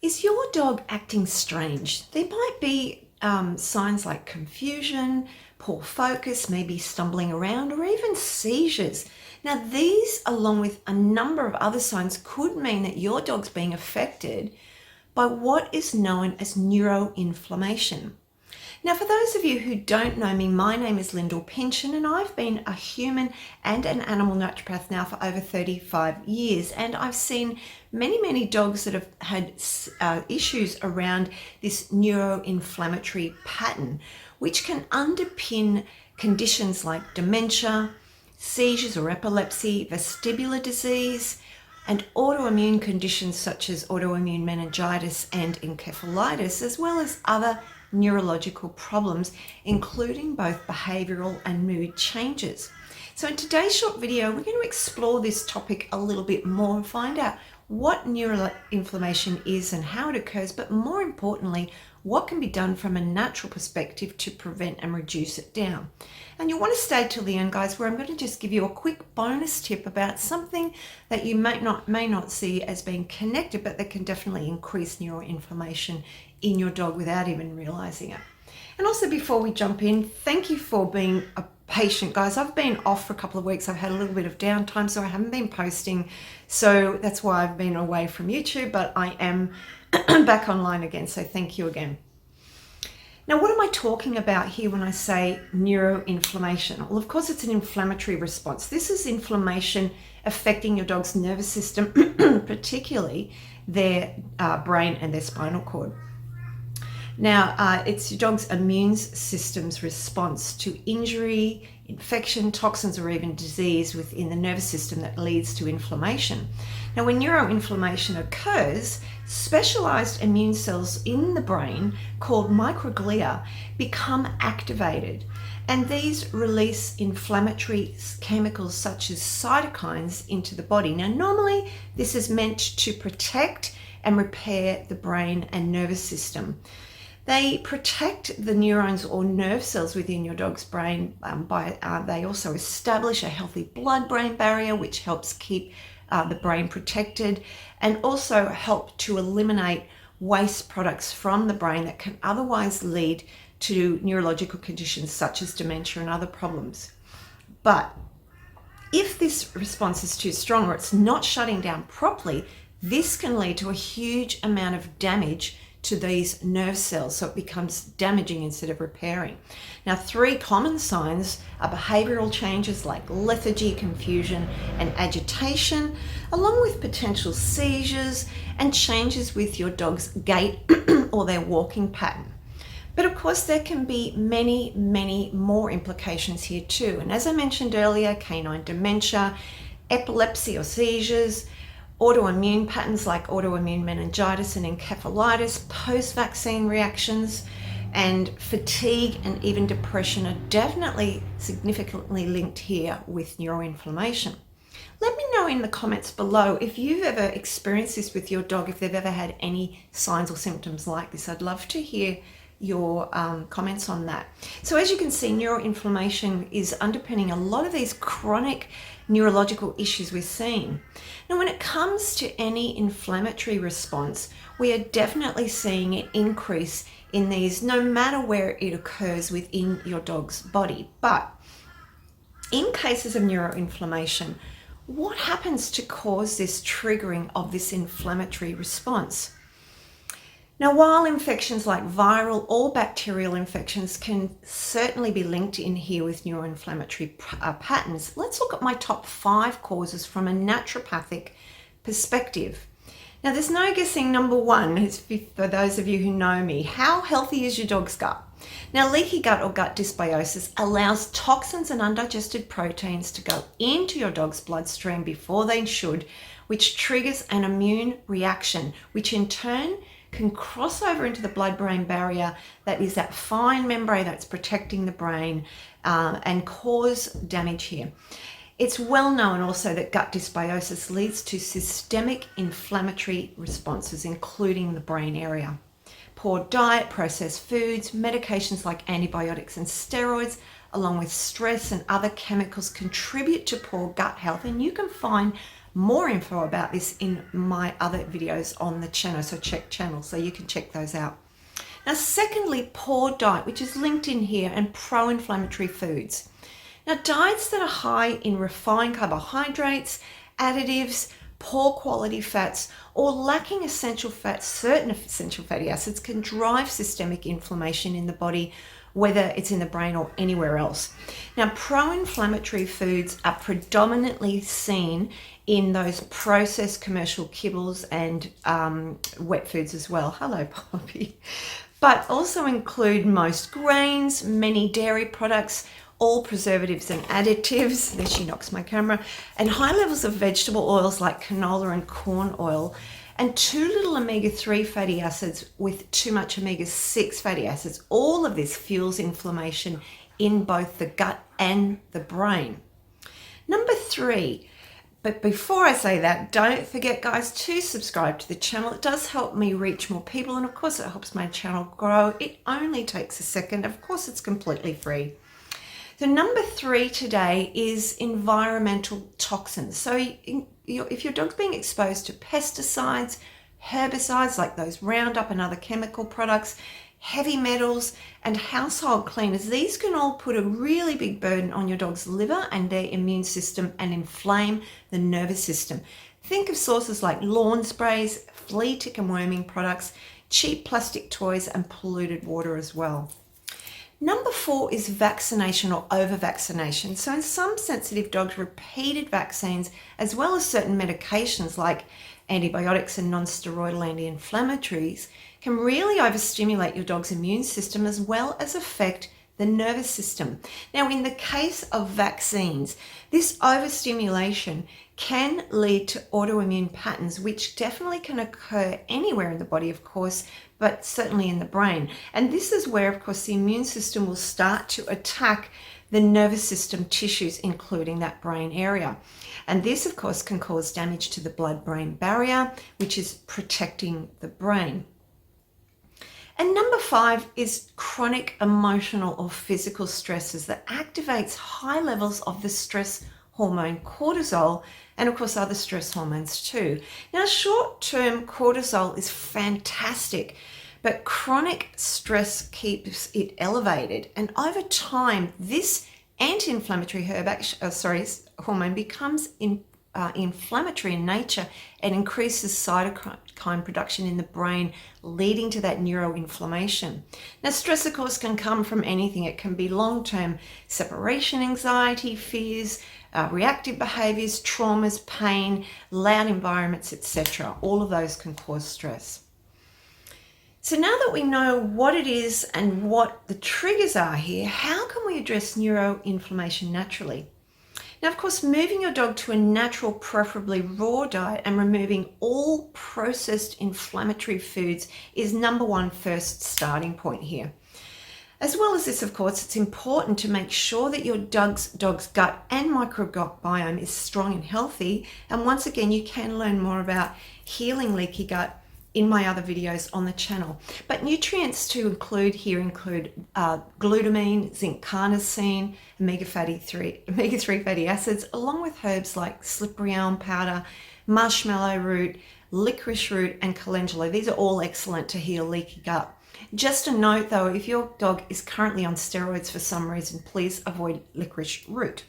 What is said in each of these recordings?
Is your dog acting strange? There might be signs like confusion, poor focus, maybe stumbling around, or even seizures. Now, these, along with a number of other signs, could mean that your dog's being affected by what is known as neuroinflammation. Now, for those of you who don't know me, my name is Lyndall Pynchon, and I've been a human and an animal naturopath now for over 35 years. And I've seen many dogs that have had issues around this neuroinflammatory pattern, which can underpin conditions like dementia, seizures or epilepsy, vestibular disease, and autoimmune conditions such as autoimmune meningitis and encephalitis, as well as other neurological problems, including both behavioural and mood changes. So in today's short video, we're going to explore this topic a little bit more and find out what neuroinflammation is and how it occurs, but more importantly, what can be done from a natural perspective to prevent and reduce it down. And you'll want to stay till the end, guys, where I'm going to just give you a quick bonus tip about something that you may not see as being connected, but that can definitely increase neuroinflammation in your dog without even realizing it. And also, before we jump in, thank you for being a patient, guys. I've been off for a couple of weeks. I've had a little bit of downtime, so I haven't been posting. So that's why I've been away from YouTube, but I am back online again. So thank you again. Now, what am I talking about here when I say neuroinflammation? Well, of course, it's an inflammatory response. This is inflammation affecting your dog's nervous system, particularly their brain and their spinal cord. Now, it's your dog's immune system's response to injury, infection, toxins, or even disease within the nervous system that leads to inflammation. Now, when neuroinflammation occurs, specialized immune cells in the brain called microglia become activated, and these release inflammatory chemicals such as cytokines into the body. Now, normally this is meant to protect and repair the brain and nervous system. They protect the neurons or nerve cells within your dog's brain they also establish a healthy blood-brain barrier, which helps keep the brain protected, and also help to eliminate waste products from the brain that can otherwise lead to neurological conditions such as dementia and other problems. But if this response is too strong or it's not shutting down properly, this can lead to a huge amount of damage to these nerve cells, so it becomes damaging instead of repairing. Now, 3 common signs are behavioral changes like lethargy, confusion, and agitation, along with potential seizures and changes with your dog's gait or their walking pattern. But of course, there can be many more implications here too. And as I mentioned earlier, canine dementia, epilepsy or seizures, autoimmune patterns like autoimmune meningitis and encephalitis, post-vaccine reactions, and fatigue and even depression are definitely significantly linked here with neuroinflammation. Let me know in the comments below if you've ever experienced this with your dog, if they've ever had any signs or symptoms like this. I'd love to hear your comments on that. So as you can see, neuroinflammation is underpinning a lot of these chronic neurological issues we're seeing. Now, when it comes to any inflammatory response, we are definitely seeing an increase in these no matter where it occurs within your dog's body. But in cases of neuroinflammation, what happens to cause this triggering of this inflammatory response? Now, while infections like viral or bacterial infections can certainly be linked in here with neuroinflammatory patterns, let's look at my top 5 causes from a naturopathic perspective. Now, there's no guessing. Number 1 is, for those of you who know me, how healthy is your dog's gut? Now, leaky gut or gut dysbiosis allows toxins and undigested proteins to go into your dog's bloodstream before they should, which triggers an immune reaction, which in turn can cross over into the blood-brain barrier, that is that fine membrane that's protecting the brain, and cause damage here. It's well known also that gut dysbiosis leads to systemic inflammatory responses, including the brain area. Poor diet, processed foods, medications like antibiotics and steroids, along with stress and other chemicals contribute to poor gut health, and you can find more info about this in my other videos on the channel, so check channel, so you can check those out. Now, secondly, poor diet, which is linked in here, and pro-inflammatory foods. Now, diets that are high in refined carbohydrates, additives, poor quality fats, or lacking essential fats, certain essential fatty acids, can drive systemic inflammation in the body, whether it's in the brain or anywhere else. Now, pro-inflammatory foods are predominantly seen in those processed commercial kibbles and wet foods as well. Hello, Poppy. But also include most grains, many dairy products, all preservatives and additives, there she knocks my camera, and high levels of vegetable oils like canola and corn oil, and too little omega-3 fatty acids with too much omega-6 fatty acids. All of this fuels inflammation in both the gut and the brain. Number 3, but before I say that, don't forget, guys, to subscribe to the channel. It does help me reach more people, and of course it helps my channel grow. It only takes a second. Of course, it's completely free. So number 3 today is environmental toxins. So if your dog's being exposed to pesticides, herbicides like those Roundup and other chemical products, heavy metals, and household cleaners, these can all put a really big burden on your dog's liver and their immune system and inflame the nervous system. Think of sources like lawn sprays, flea, tick and worming products, cheap plastic toys, and polluted water as well. Number 4 is vaccination or over-vaccination. So in some sensitive dogs, repeated vaccines, as well as certain medications like antibiotics and non-steroidal anti-inflammatories, can really overstimulate your dog's immune system as well as affect the nervous system. Now, in the case of vaccines, this overstimulation can lead to autoimmune patterns, which definitely can occur anywhere in the body, of course, but certainly in the brain. And this is where, of course, the immune system will start to attack the nervous system tissues, including that brain area. And this, of course, can cause damage to the blood-brain barrier, which is protecting the brain. And number 5 is chronic emotional or physical stresses that activates high levels of the stress hormone cortisol, and of course other stress hormones too. Now, short-term cortisol is fantastic, but chronic stress keeps it elevated, and over time this anti-inflammatory hormone becomes inflammatory in nature and increases cytokine production in the brain, leading to that neuroinflammation. Now, stress, of course, can come from anything. It can be long-term separation anxiety, fears, reactive behaviors, traumas, pain, loud environments, etc. All of those can cause stress. So now that we know what it is and what the triggers are here, how can we address neuroinflammation naturally? Now, of course, moving your dog to a natural, preferably raw diet, and removing all processed inflammatory foods is number 1 first starting point here. As well as this, of course, it's important to make sure that your dog's gut and microbiome is strong and healthy. And once again, you can learn more about healing leaky gut in my other videos on the channel. But nutrients to include here include glutamine, zinc carnosine, omega-3 fatty acids, along with herbs like slippery elm powder, marshmallow root, licorice root, and calendula. These are all excellent to heal leaky gut. Just a note though, if your dog is currently on steroids for some reason, please avoid licorice root.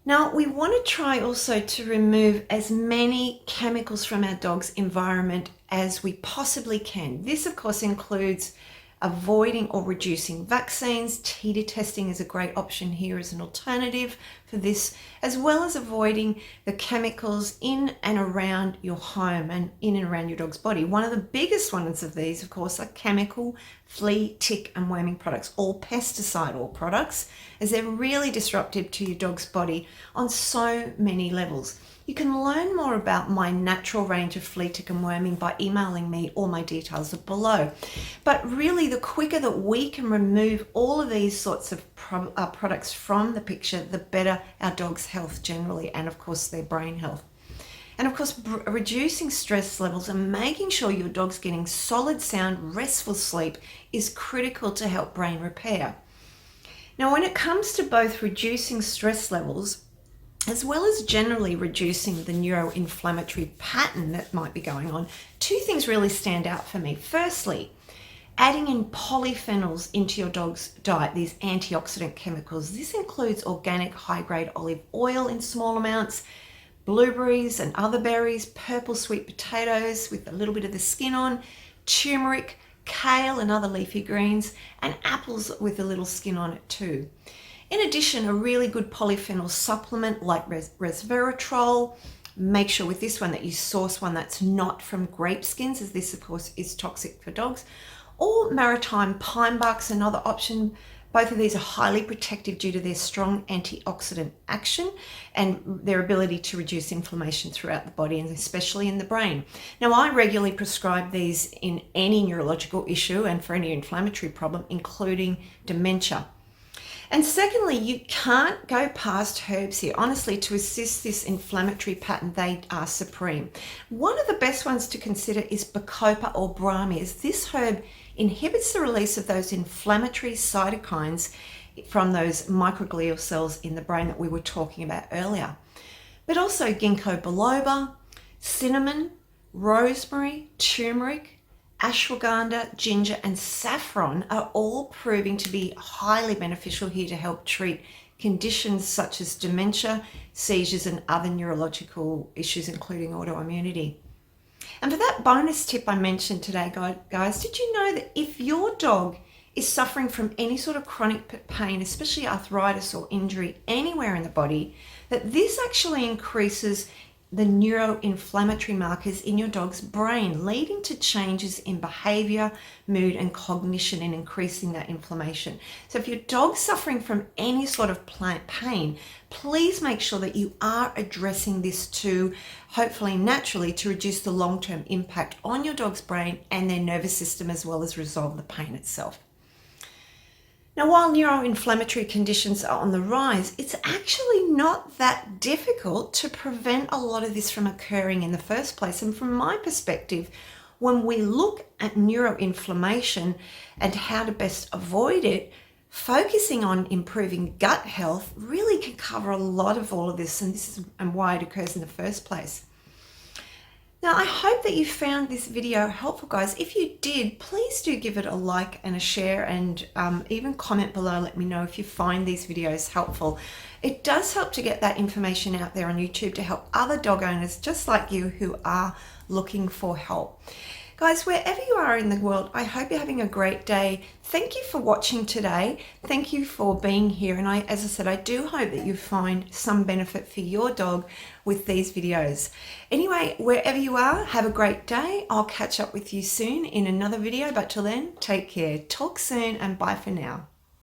Now, we want to try also to remove as many chemicals from our dog's environment as we possibly can. This, of course, includes avoiding or reducing vaccines. TETA testing is a great option here as an alternative for this, as well as avoiding the chemicals in and around your home and in and around your dog's body. One of the biggest ones of these, of course, are chemical, flea, tick and worming products, all pesticidal products, as they're really disruptive to your dog's body on so many levels. You can learn more about my natural range of flea, tick and worming by emailing me. All my details are below. But really, the quicker that we can remove all of these sorts of products from the picture, the better our dog's health generally, and of course their brain health. And of course, reducing stress levels and making sure your dog's getting solid, sound, restful sleep is critical to help brain repair. Now, when it comes to both reducing stress levels as well as generally reducing the neuroinflammatory pattern that might be going on, two things really stand out for me. Firstly, adding in polyphenols into your dog's diet, these antioxidant chemicals. This includes organic high-grade olive oil in small amounts, blueberries and other berries, purple sweet potatoes with a little bit of the skin on, turmeric, kale and other leafy greens, and apples with a little skin on it too. In addition, a really good polyphenol supplement like resveratrol. Make sure with this one that you source one that's not from grape skins, as this of course is toxic for dogs, or maritime pine bark's another option. Both of these are highly protective due to their strong antioxidant action and their ability to reduce inflammation throughout the body and especially in the brain. Now, I regularly prescribe these in any neurological issue and for any inflammatory problem, including dementia. And secondly, you can't go past herbs here. Honestly, to assist this inflammatory pattern, they are supreme. One of the best ones to consider is Bacopa or Brahmi, as this herb inhibits the release of those inflammatory cytokines from those microglial cells in the brain that we were talking about earlier. But also ginkgo biloba, cinnamon, rosemary, turmeric, ashwagandha, ginger, and saffron are all proving to be highly beneficial here to help treat conditions such as dementia, seizures, and other neurological issues, including autoimmunity. And for that bonus tip I mentioned today, guys, did you know that if your dog is suffering from any sort of chronic pain, especially arthritis or injury anywhere in the body, that this actually increases the neuroinflammatory markers in your dog's brain, leading to changes in behavior, mood, and cognition, and increasing that inflammation. So if your dog's suffering from any sort of pain, please make sure that you are addressing this too, hopefully naturally, to reduce the long-term impact on your dog's brain and their nervous system, as well as resolve the pain itself. Now, while neuroinflammatory conditions are on the rise, it's actually not that difficult to prevent a lot of this from occurring in the first place. And from my perspective, when we look at neuroinflammation and how to best avoid it, focusing on improving gut health really can cover a lot of all of this, and this is why it occurs in the first place. Now, I hope that you found this video helpful, guys. If you did, please do give it a like and a share, and even comment below. Let me know if you find these videos helpful. It does help to get that information out there on YouTube to help other dog owners just like you who are looking for help. Guys, wherever you are in the world, I hope you're having a great day. Thank you for watching today. Thank you for being here. And as I said, I do hope that you find some benefit for your dog with these videos. Anyway, wherever you are, have a great day. I'll catch up with you soon in another video. But till then, take care. Talk soon and bye for now.